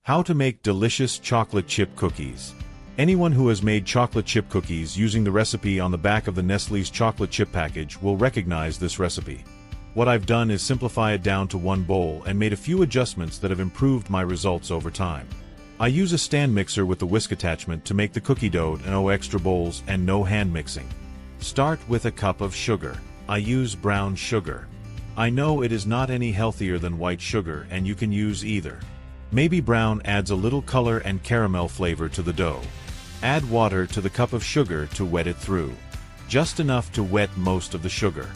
How to make delicious chocolate chip cookies. Anyone who has made chocolate chip cookies using the recipe on the back of the Nestlé's chocolate chip package will recognize this recipe. What I've done is simplify it down to one bowl and made a few adjustments that have improved my results over time. I use a stand mixer with the whisk attachment to make the cookie dough, no extra bowls and no hand mixing. Start with a cup of sugar. I use brown sugar. I know it is not any healthier than white sugar, and you can use either. Maybe brown adds a little color and caramel flavor to the dough. Add water to the cup of sugar to wet it through. Just enough to wet most of the sugar.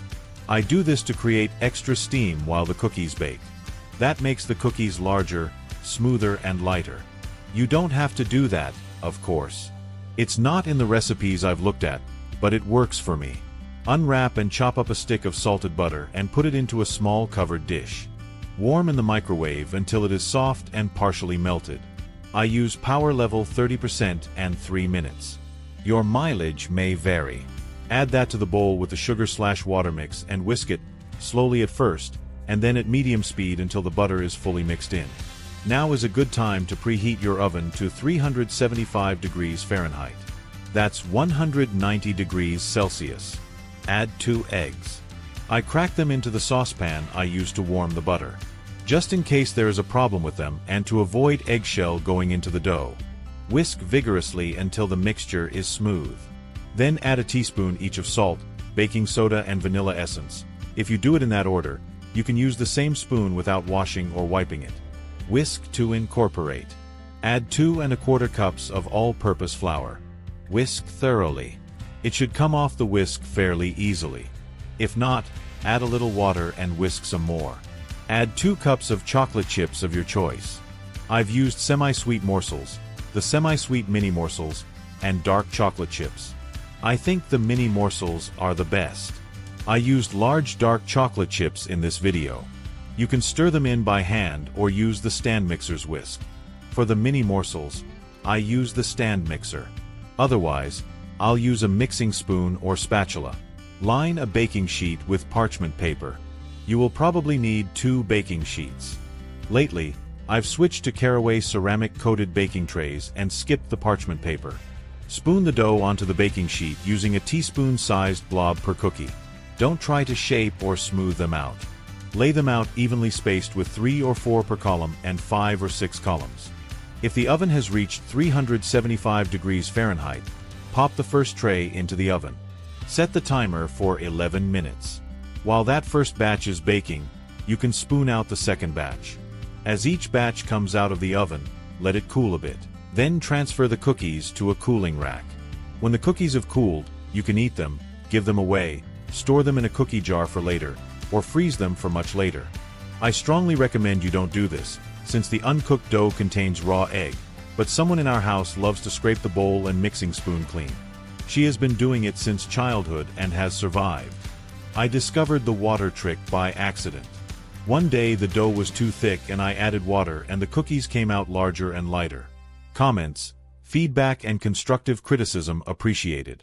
I do this to create extra steam while the cookies bake. That makes the cookies larger, smoother and lighter. You don't have to do that, of course. It's not in the recipes I've looked at, but it works for me. Unwrap and chop up a stick of salted butter and put it into a small covered dish. Warm in the microwave until it is soft and partially melted. I use power level 30% and 3 minutes. Your mileage may vary. Add that to the bowl with the sugar/water mix and whisk it, slowly at first, and then at medium speed until the butter is fully mixed in. Now is a good time to preheat your oven to 375 degrees Fahrenheit. That's 190 degrees Celsius. Add 2 eggs. I crack them into the saucepan I use to warm the butter, just in case there is a problem with them and to avoid eggshell going into the dough. Whisk vigorously until the mixture is smooth. Then add a teaspoon each of salt, baking soda and vanilla essence. If you do it in that order, you can use the same spoon without washing or wiping it. Whisk to incorporate. Add 2 1/4 cups of all-purpose flour. Whisk thoroughly. It should come off the whisk fairly easily. If not, add a little water and whisk some more. Add 2 cups of chocolate chips of your choice. I've used semi-sweet morsels, the semi-sweet mini morsels, and dark chocolate chips. I think the mini morsels are the best. I used large dark chocolate chips in this video. You can stir them in by hand or use the stand mixer's whisk. For the mini morsels, I use the stand mixer. Otherwise, I'll use a mixing spoon or spatula. Line a baking sheet with parchment paper. You will probably need 2 baking sheets. Lately, I've switched to caraway ceramic-coated baking trays and skipped the parchment paper. Spoon the dough onto the baking sheet using a teaspoon-sized blob per cookie. Don't try to shape or smooth them out. Lay them out evenly spaced with 3 or 4 per column and 5 or 6 columns. If the oven has reached 375 degrees Fahrenheit, pop the first tray into the oven. Set the timer for 11 minutes. While that first batch is baking, you can spoon out the second batch. As each batch comes out of the oven, let it cool a bit. Then transfer the cookies to a cooling rack. When the cookies have cooled, you can eat them, give them away, store them in a cookie jar for later, or freeze them for much later. I strongly recommend you don't do this, since the uncooked dough contains raw egg, but someone in our house loves to scrape the bowl and mixing spoon clean. She has been doing it since childhood and has survived. I discovered the water trick by accident. One day the dough was too thick and I added water and the cookies came out larger and lighter. Comments, feedback and constructive criticism appreciated.